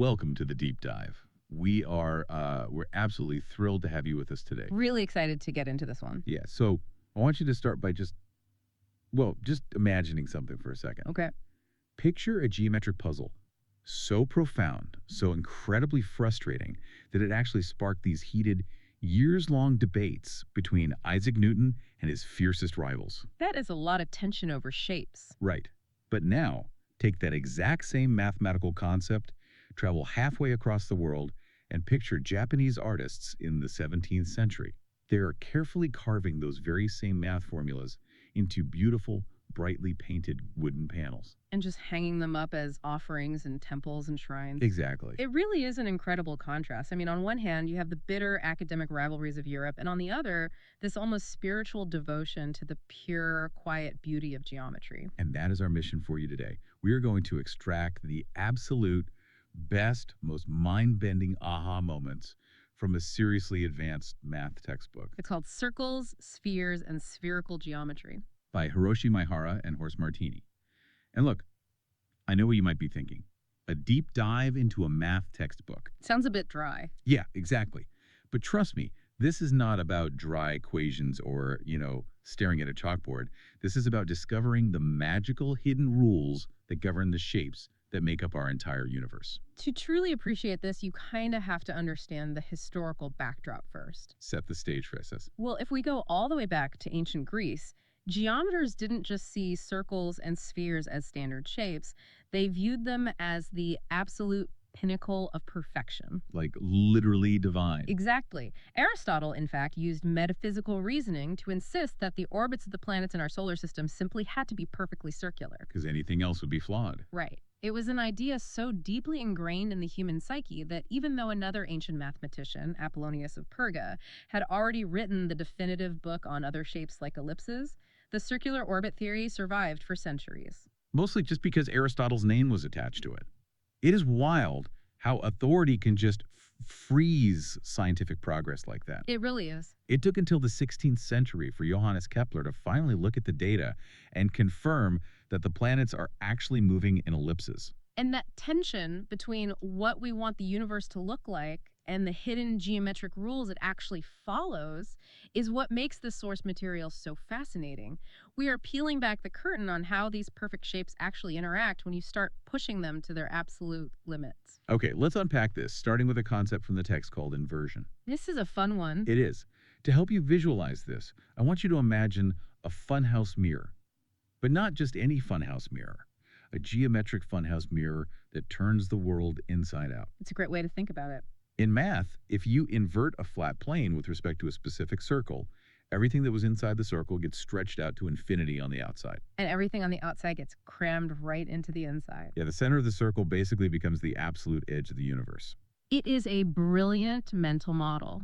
Welcome to the deep dive. We're absolutely thrilled to have you with us today. Really excited to get into this one. Yeah, so I want you to start by just imagining something for a second. Okay. Picture a geometric puzzle so profound, so incredibly frustrating that it actually sparked these heated, years-long debates between Isaac Newton and his fiercest rivals. That is a lot of tension over shapes. Right. But now, take that exact same mathematical concept, travel halfway across the world, and picture Japanese artists in the 17th century. They are carefully carving those very same math formulas into beautiful, brightly painted wooden panels. And just hanging them up as offerings in temples and shrines. Exactly. It really is an incredible contrast. I mean, on one hand, you have the bitter academic rivalries of Europe, and on the other, this almost spiritual devotion to the pure, quiet beauty of geometry. And that is our mission for you today. We are going to extract the absolute best, most mind-bending aha moments from a seriously advanced math textbook It's called Circles, Spheres, and Spherical Geometry. by Hiroshi Maihara and Horst Martini. And look, I know what you might be thinking. A deep dive into a math textbook. Sounds a bit dry. Yeah, exactly. But trust me, this is not about dry equations or, staring at a chalkboard. This is about discovering the magical hidden rules that govern the shapes that make up our entire universe. To truly appreciate this, you kind of have to understand the historical backdrop first. Set the stage for us. Well, if we go all the way back to ancient Greece, geometers didn't just see circles and spheres as standard shapes, they viewed them as the absolute pinnacle of perfection. Like literally divine. Exactly. Aristotle, in fact, used metaphysical reasoning to insist that the orbits of the planets in our solar system simply had to be perfectly circular. Because anything else would be flawed. Right. It was an idea so deeply ingrained in the human psyche that even though another ancient mathematician, Apollonius of Perga, had already written the definitive book on other shapes like ellipses, the circular orbit theory survived for centuries. Mostly just because Aristotle's name was attached to it. It is wild how authority can just freeze scientific progress like that. It really is. It took until the 16th century for Johannes Kepler to finally look at the data and confirm that the planets are actually moving in ellipses. And that tension between what we want the universe to look like and the hidden geometric rules it actually follows is what makes the source material so fascinating. We are peeling back the curtain on how these perfect shapes actually interact when you start pushing them to their absolute limits. Okay, let's unpack this, starting with a concept from the text called inversion. This is a fun one. It is. To help you visualize this, I want you to imagine a funhouse mirror. But not just any funhouse mirror. A geometric funhouse mirror that turns the world inside out. It's a great way to think about it. In math, if you invert a flat plane with respect to a specific circle, everything that was inside the circle gets stretched out to infinity on the outside. And everything on the outside gets crammed right into the inside. Yeah, the center of the circle basically becomes the absolute edge of the universe. It is a brilliant mental model.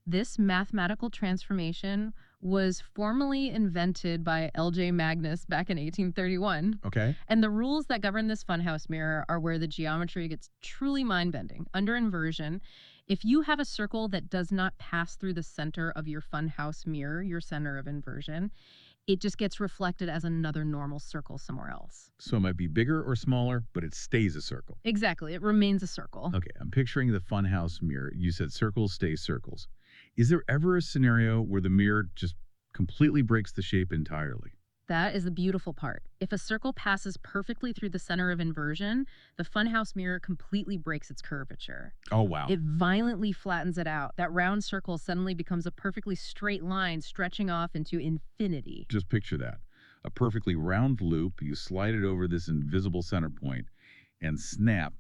This mathematical transformation was formally invented by L.J. Magnus back in 1831. Okay? And the rules that govern this funhouse mirror are where the geometry gets truly mind-bending. Under inversion, if you have a circle that does not pass through the center of your funhouse mirror, your center of inversion, it just gets reflected as another normal circle somewhere else. So it might be bigger or smaller, but it stays a circle. Exactly. It remains a circle. Okay, I'm picturing the funhouse mirror. You said circles stay circles. Is there ever a scenario where the mirror just completely breaks the shape entirely? That is the beautiful part. If a circle passes perfectly through the center of inversion, the funhouse mirror completely breaks its curvature. Oh, wow. It violently flattens it out. That round circle suddenly becomes a perfectly straight line stretching off into infinity. Just picture that. A perfectly round loop, you slide it over this invisible center point, and snap,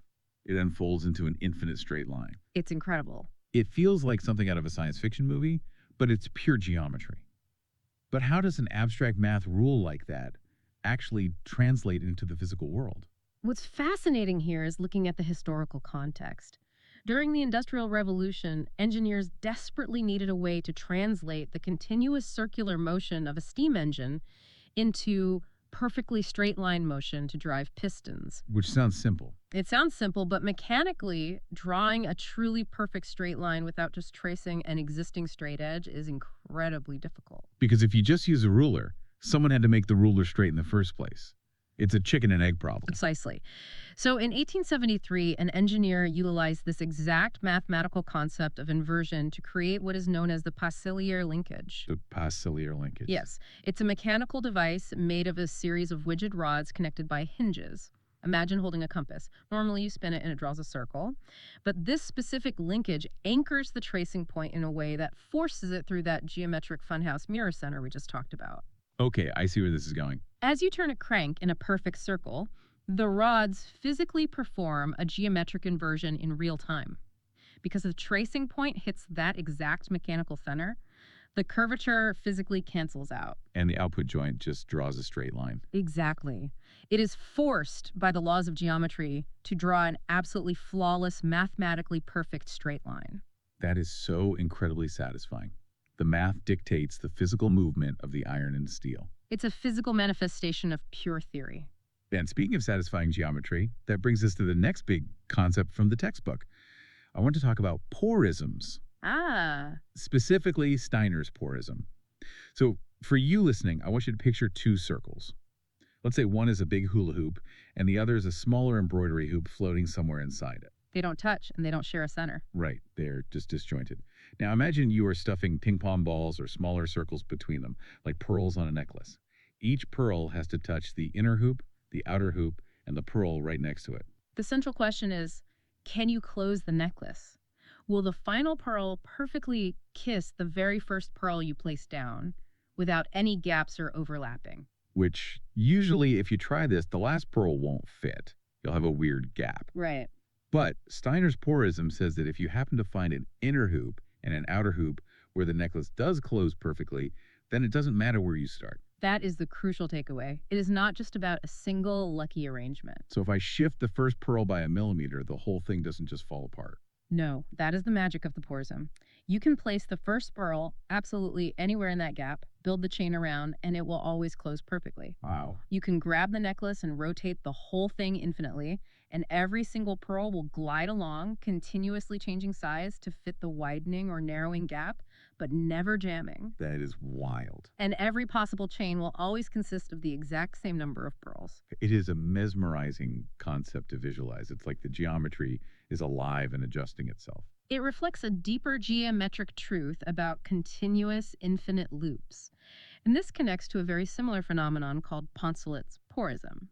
it unfolds into an infinite straight line. It's incredible. It feels like something out of a science fiction movie, but it's pure geometry. But how does an abstract math rule like that actually translate into the physical world? What's fascinating here is looking at the historical context. During the Industrial Revolution, engineers desperately needed a way to translate the continuous circular motion of a steam engine into perfectly straight line motion to drive pistons. Which sounds simple. It sounds simple, but mechanically, drawing a truly perfect straight line without just tracing an existing straight edge is incredibly difficult. Because if you just use a ruler, someone had to make the ruler straight in the first place. It's a chicken and egg problem. Precisely. So in 1873, an engineer utilized this exact mathematical concept of inversion to create what is known as the Pacillier linkage. The Pacillier linkage. Yes, it's a mechanical device made of a series of widget rods connected by hinges. Imagine holding a compass. Normally you spin it and it draws a circle, but this specific linkage anchors the tracing point in a way that forces it through that geometric funhouse mirror center we just talked about. Okay, I see where this is going. As you turn a crank in a perfect circle, the rods physically perform a geometric inversion in real time. Because the tracing point hits that exact mechanical center, the curvature physically cancels out. And the output joint just draws a straight line. Exactly. It is forced by the laws of geometry to draw an absolutely flawless, mathematically perfect straight line. That is so incredibly satisfying. The math dictates the physical movement of the iron and steel. It's a physical manifestation of pure theory. And speaking of satisfying geometry, that brings us to the next big concept from the textbook. I want to talk about porisms, Ah, specifically Steiner's porism. So for you listening, I want you to picture two circles. Let's say one is a big hula hoop and the other is a smaller embroidery hoop floating somewhere inside it. they don't touch and they don't share a center. Right, they're just disjointed. Now imagine you are stuffing ping pong balls or smaller circles between them, like pearls on a necklace. Each pearl has to touch the inner hoop, the outer hoop, and the pearl right next to it. The central question is, can you close the necklace? Will the final pearl perfectly kiss the very first pearl you place down without any gaps or overlapping? Which usually, if you try this, the last pearl won't fit. You'll have a weird gap. Right. But Steiner's porism says that if you happen to find an inner hoop and an outer hoop where the necklace does close perfectly, then it doesn't matter where you start. That is the crucial takeaway. It is not just about a single lucky arrangement. So if I shift the first pearl by a millimeter, the whole thing doesn't just fall apart. No, that is the magic of the porism. You can place the first pearl absolutely anywhere in that gap, build the chain around, and it will always close perfectly. Wow. You can grab the necklace and rotate the whole thing infinitely, and every single pearl will glide along, continuously changing size to fit the widening or narrowing gap, but never jamming. That is wild. And every possible chain will always consist of the exact same number of pearls. It is a mesmerizing concept to visualize. It's like the geometry is alive and adjusting itself. It reflects a deeper geometric truth about continuous infinite loops. And this connects to a very similar phenomenon called Poncelet's porism.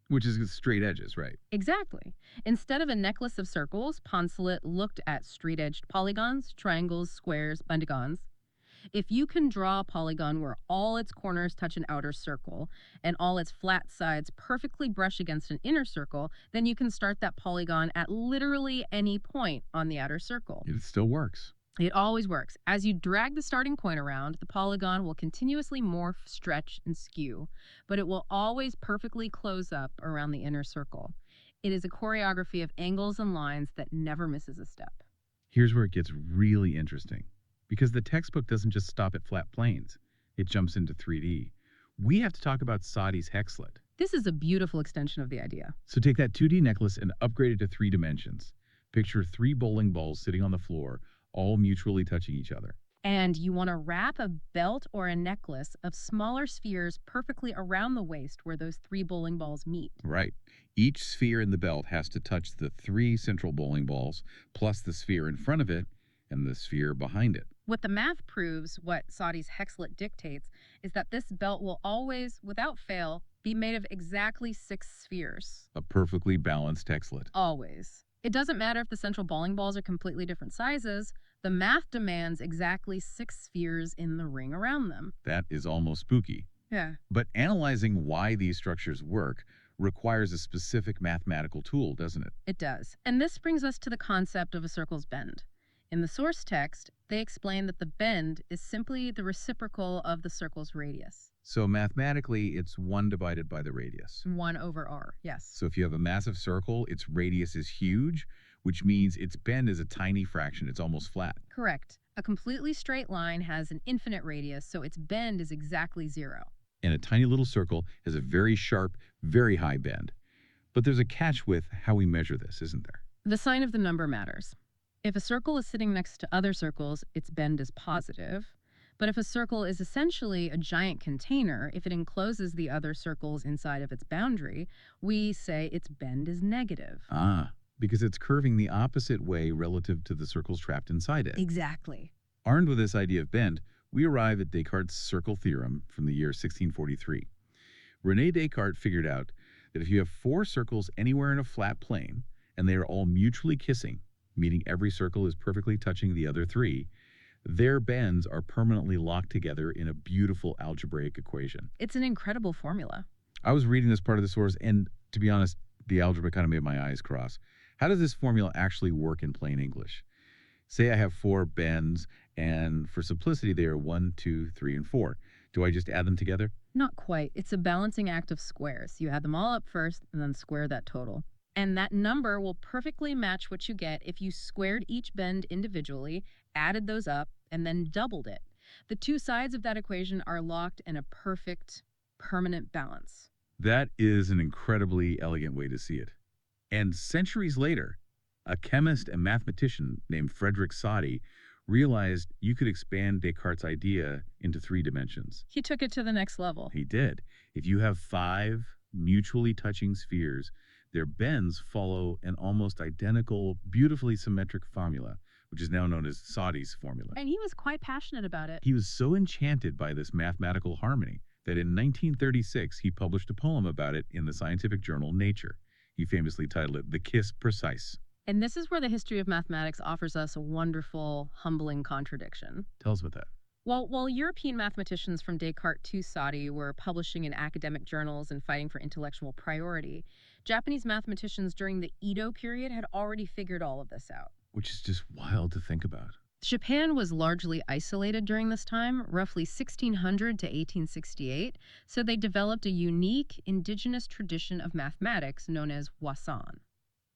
Which is straight edges, right? Exactly. Instead of a necklace of circles, Poncelet looked at straight-edged polygons, triangles, squares, pentagons. If you can draw a polygon where all its corners touch an outer circle and all its flat sides perfectly brush against an inner circle, then you can start that polygon at literally any point on the outer circle. It still works. It always works. As you drag the starting point around, the polygon will continuously morph, stretch, and skew, but it will always perfectly close up around the inner circle. It is a choreography of angles and lines that never misses a step. Here's where it gets really interesting. Because the textbook doesn't just stop at flat planes. It jumps into 3D. We have to talk about Soddy's Hexlet. This is a beautiful extension of the idea. So take that 2D necklace and upgrade it to 3 dimensions. Picture 3 bowling balls sitting on the floor, all mutually touching each other. And you want to wrap a belt or a necklace of smaller spheres perfectly around the waist where those 3 bowling balls meet. Right. Each sphere in the belt has to touch the 3 central bowling balls, plus the sphere in front of it and the sphere behind it. What the math proves, what Soddy's Hexlet dictates, is that this belt will always, without fail, be made of exactly 6 spheres. A perfectly balanced Hexlet. Always. It doesn't matter if the central bowling balls are completely different sizes. The math demands exactly 6 spheres in the ring around them. That is almost spooky. Yeah. But analyzing why these structures work requires a specific mathematical tool, doesn't it? It does. And this brings us to the concept of a circle's bend. In the source text, they explain that the bend is simply the reciprocal of the circle's radius. So mathematically, it's 1 divided by the radius. 1 over r, yes. So if you have a massive circle, its radius is huge, which means its bend is a tiny fraction. It's almost flat. Correct. A completely straight line has an infinite radius, so its bend is exactly 0. And a tiny little circle has a very sharp, very high bend. But there's a catch with how we measure this, isn't there? The sign of the number matters. If a circle is sitting next to other circles, its bend is positive. But if a circle is essentially a giant container, if it encloses the other circles inside of its boundary, we say its bend is negative. Ah, because it's curving the opposite way relative to the circles trapped inside it. Exactly. Armed with this idea of bend, we arrive at Descartes' circle theorem from the year 1643. René Descartes figured out that if you have four circles anywhere in a flat plane, and they are all mutually kissing, meaning every circle is perfectly touching the other three, their bends are permanently locked together in a beautiful algebraic equation. It's an incredible formula. I was reading this part of the source, and to be honest, the algebra kind of made my eyes cross. How does this formula actually work in plain English? Say I have four bends, and for simplicity, they are 1, 2, 3, and 4. Do I just add them together? Not quite. It's a balancing act of squares. You add them all up first and then square that total. And that number will perfectly match what you get if you squared each bend individually, added those up, and then doubled it. The two sides of that equation are locked in a perfect, permanent balance. That is an incredibly elegant way to see it. And centuries later, a chemist and mathematician named Frederick Soddy realized you could expand Descartes' idea into three dimensions. He took it to the next level. He did. If you have five mutually touching spheres, their bends follow an almost identical, beautifully symmetric formula, which is now known as Soddy's formula. And he was quite passionate about it. He was so enchanted by this mathematical harmony that in 1936 he published a poem about it in the scientific journal Nature. He famously titled it The Kiss Precise. And this is where the history of mathematics offers us a wonderful, humbling contradiction. Tell us about that. While European mathematicians from Descartes to Soddy were publishing in academic journals and fighting for intellectual priority, Japanese mathematicians during the Edo period had already figured all of this out. Which is just wild to think about. Japan was largely isolated during this time, roughly 1600 to 1868, so they developed a unique indigenous tradition of mathematics known as wasan.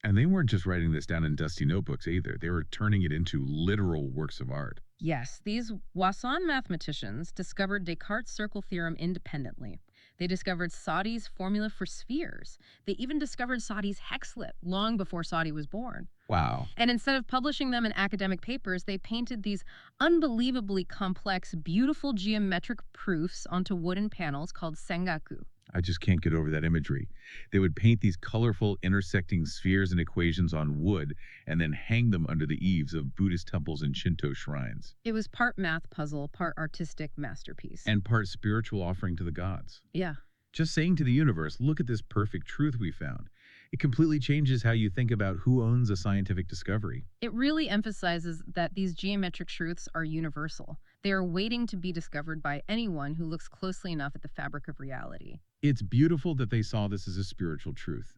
And they weren't just writing this down in dusty notebooks either. They were turning it into literal works of art. Yes, these wasan mathematicians discovered Descartes' circle theorem independently. They discovered Soddy's formula for spheres. They even discovered Soddy's hexlet long before Soddy was born. Wow. And instead of publishing them in academic papers, they painted these unbelievably complex, beautiful geometric proofs onto wooden panels called sengaku. I just can't get over that imagery. They would paint these colorful intersecting spheres and equations on wood and then hang them under the eaves of Buddhist temples and Shinto shrines. It was part math puzzle, part artistic masterpiece. And part spiritual offering to the gods. Yeah. Just saying to the universe, look at this perfect truth we found. It completely changes how you think about who owns a scientific discovery. It really emphasizes that these geometric truths are universal. They are waiting to be discovered by anyone who looks closely enough at the fabric of reality. It's beautiful that they saw this as a spiritual truth.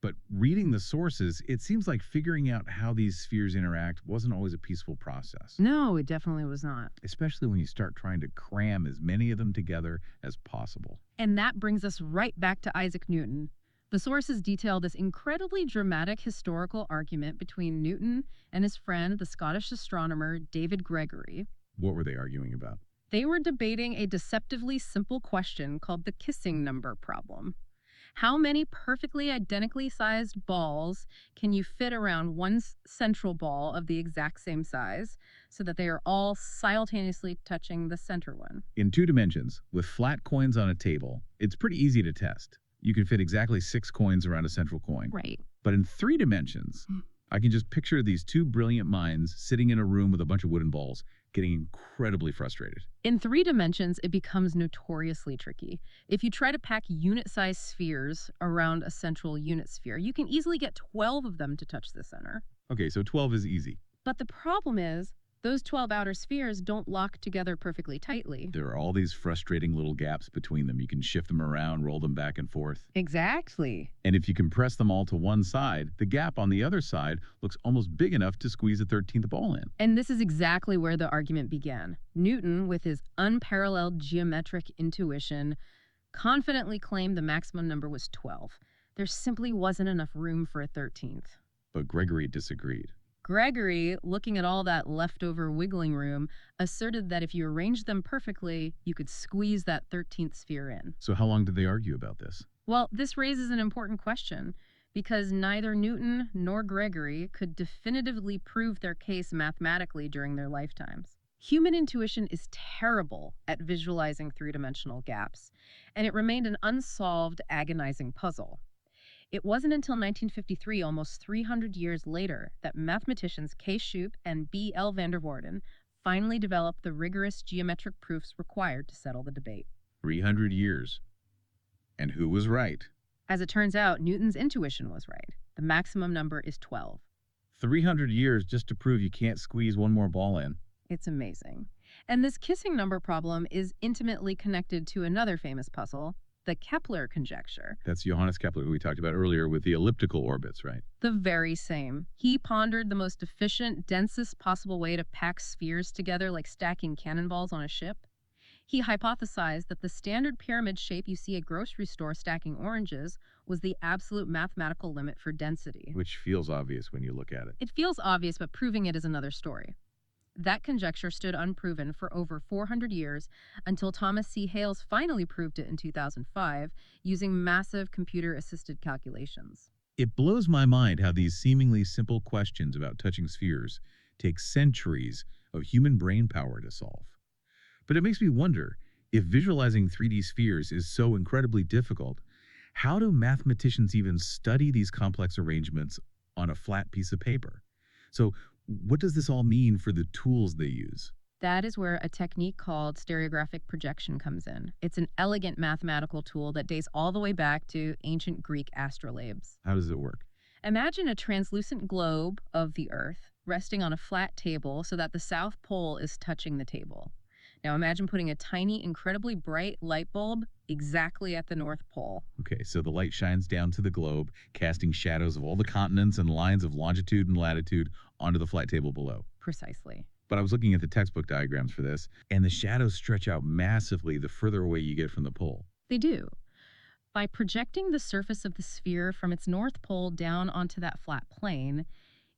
But reading the sources, it seems like figuring out how these spheres interact wasn't always a peaceful process. No, it definitely was not. Especially when you start trying to cram as many of them together as possible. And that brings us right back to Isaac Newton. The sources detail this incredibly dramatic historical argument between Newton and his friend, the Scottish astronomer David Gregory. What were they arguing about? They were debating a deceptively simple question called the kissing number problem. How many perfectly identically sized balls can you fit around one central ball of the exact same size so that they are all simultaneously touching the center one? In two dimensions, with flat coins on a table, it's pretty easy to test. You can fit exactly 6 coins around a central coin. Right. But in 3 dimensions, I can just picture these two brilliant minds sitting in a room with a bunch of wooden balls, getting incredibly frustrated. In 3 dimensions, it becomes notoriously tricky. If you try to pack unit-sized spheres around a central unit sphere, you can easily get 12 of them to touch the center. Okay, so 12 is easy. But the problem is, those 12 outer spheres don't lock together perfectly tightly. There are all these frustrating little gaps between them. You can shift them around, roll them back and forth. Exactly. And if you compress them all to one side, the gap on the other side looks almost big enough to squeeze a 13th ball in. And this is exactly where the argument began. Newton, with his unparalleled geometric intuition, confidently claimed the maximum number was 12. There simply wasn't enough room for a 13th. But Gregory disagreed. Gregory, looking at all that leftover wiggling room, asserted that if you arranged them perfectly, you could squeeze that 13th sphere in. So how long did they argue about this? Well, this raises an important question, because neither Newton nor Gregory could definitively prove their case mathematically during their lifetimes. Human intuition is terrible at visualizing three-dimensional gaps, and it remained an unsolved, agonizing puzzle. It wasn't until 1953, almost 300 years later, that mathematicians K. Shoup and B. L. van der Waerden finally developed the rigorous geometric proofs required to settle the debate. 300 years. And who was right? As it turns out, Newton's intuition was right. The maximum number is 12. 300 years just to prove you can't squeeze one more ball in. It's amazing. And this kissing number problem is intimately connected to another famous puzzle, the Kepler conjecture. That's Johannes Kepler, who we talked about earlier with the elliptical orbits, right? The very same. He pondered the most efficient, densest possible way to pack spheres together like stacking cannonballs on a ship. He hypothesized that the standard pyramid shape you see at grocery store stacking oranges was the absolute mathematical limit for density. Which feels obvious when you look at it. It feels obvious, but proving it is another story. That conjecture stood unproven for over 400 years until Thomas C. Hales finally proved it in 2005 using massive computer-assisted calculations. It blows my mind how these seemingly simple questions about touching spheres take centuries of human brain power to solve. But it makes me wonder, if visualizing 3D spheres is so incredibly difficult, how do mathematicians even study these complex arrangements on a flat piece of paper? So, what does this all mean for the tools they use? That is where a technique called stereographic projection comes in. It's an elegant mathematical tool that dates all the way back to ancient Greek astrolabes. How does it work? Imagine a translucent globe of the Earth resting on a flat table so that the South Pole is touching the table. Now imagine putting a tiny, incredibly bright light bulb exactly at the North Pole. Okay, so the light shines down to the globe, casting shadows of all the continents and lines of longitude and latitude onto the flat table below. Precisely. But I was looking at the textbook diagrams for this, and the shadows stretch out massively the further away you get from the pole. They do. By projecting the surface of the sphere from its North Pole down onto that flat plane,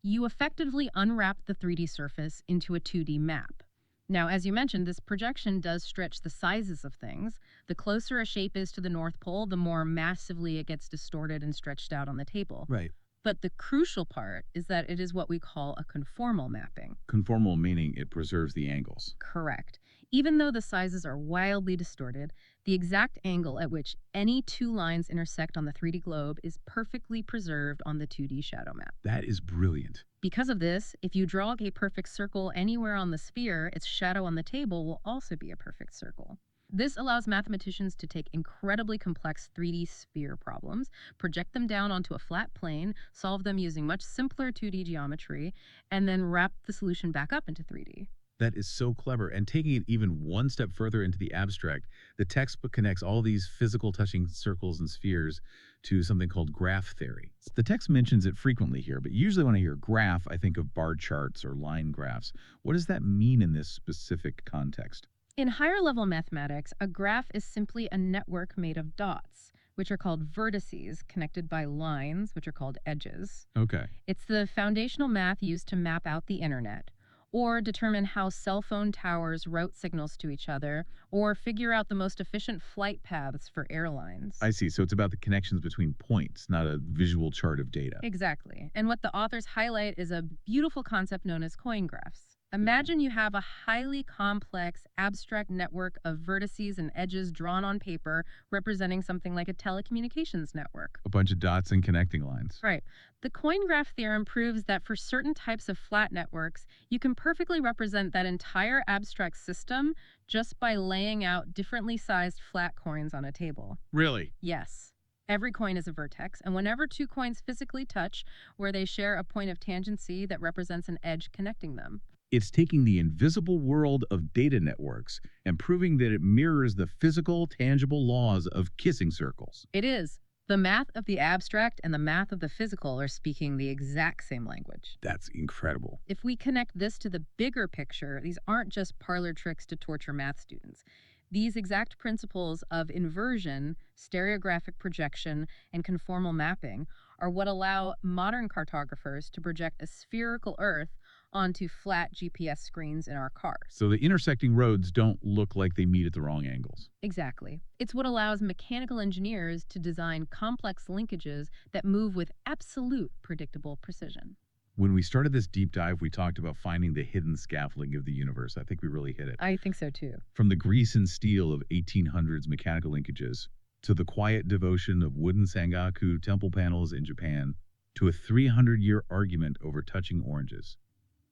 you effectively unwrap the 3D surface into a 2D map. Now, as you mentioned, this projection does stretch the sizes of things. The closer a shape is to the North Pole, the more massively it gets distorted and stretched out on the table. Right. But the crucial part is that it is what we call a conformal mapping. Conformal meaning it preserves the angles. Correct. Even though the sizes are wildly distorted, the exact angle at which any two lines intersect on the 3D globe is perfectly preserved on the 2D shadow map. That is brilliant. Because of this, if you draw a perfect circle anywhere on the sphere, its shadow on the table will also be a perfect circle. This allows mathematicians to take incredibly complex 3D sphere problems, project them down onto a flat plane, solve them using much simpler 2D geometry, and then wrap the solution back up into 3D. That is so clever. And taking it even one step further into the abstract, the textbook connects all these physical touching circles and spheres to something called graph theory. The text mentions it frequently here, but usually when I hear graph, I think of bar charts or line graphs. What does that mean in this specific context? In higher level mathematics, a graph is simply a network made of dots, which are called vertices, connected by lines, which are called edges. Okay. It's the foundational math used to map out the internet, or determine how cell phone towers route signals to each other, or figure out the most efficient flight paths for airlines. I see. So it's about the connections between points, not a visual chart of data. Exactly. And what the authors highlight is a beautiful concept known as coin graphs. Imagine you have a highly complex, abstract network of vertices and edges drawn on paper representing something like a telecommunications network. A bunch of dots and connecting lines. Right. The coin graph theorem proves that for certain types of flat networks, you can perfectly represent that entire abstract system just by laying out differently sized flat coins on a table. Really? Yes. Every coin is a vertex, and whenever two coins physically touch, where they share a point of tangency that represents an edge connecting them. It's taking the invisible world of data networks and proving that it mirrors the physical, tangible laws of kissing circles. It is. The math of the abstract and the math of the physical are speaking the exact same language. That's incredible. If we connect this to the bigger picture, these aren't just parlor tricks to torture math students. These exact principles of inversion, stereographic projection, and conformal mapping are what allow modern cartographers to project a spherical Earth onto flat GPS screens in our cars. So the intersecting roads don't look like they meet at the wrong angles. Exactly. It's what allows mechanical engineers to design complex linkages that move with absolute predictable precision. When we started this deep dive, we talked about finding the hidden scaffolding of the universe. I think we really hit it. I think so too. From the grease and steel of 1800s mechanical linkages, to the quiet devotion of wooden Sangaku temple panels in Japan, to a 300-year argument over touching oranges.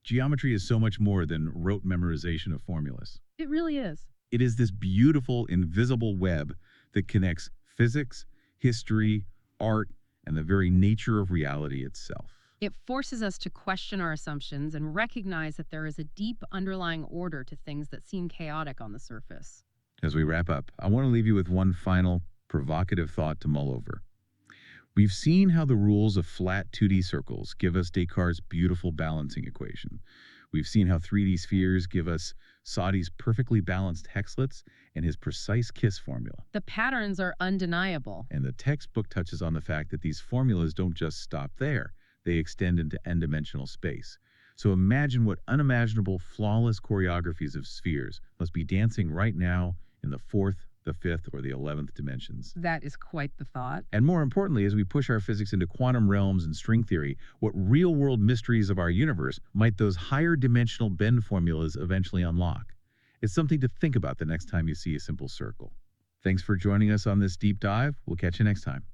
Geometry is so much more than rote memorization of formulas. It really is. It is this beautiful, invisible web that connects physics, history, art, and the very nature of reality itself. It forces us to question our assumptions and recognize that there is a deep underlying order to things that seem chaotic on the surface. As we wrap up, I want to leave you with one final, provocative thought to mull over. We've seen how the rules of flat 2D circles give us Descartes' beautiful balancing equation. We've seen how 3D spheres give us Saudi's perfectly balanced hexlets and his precise KISS formula. The patterns are undeniable. And the textbook touches on the fact that these formulas don't just stop there. They extend into n-dimensional space. So imagine what unimaginable, flawless choreographies of spheres must be dancing right now in the fourth, the fifth, or the 11th dimensions. That is quite the thought. And more importantly, as we push our physics into quantum realms and string theory, what real-world mysteries of our universe might those higher dimensional bend formulas eventually unlock? It's something to think about the next time you see a simple circle. Thanks for joining us on this deep dive. We'll catch you next time.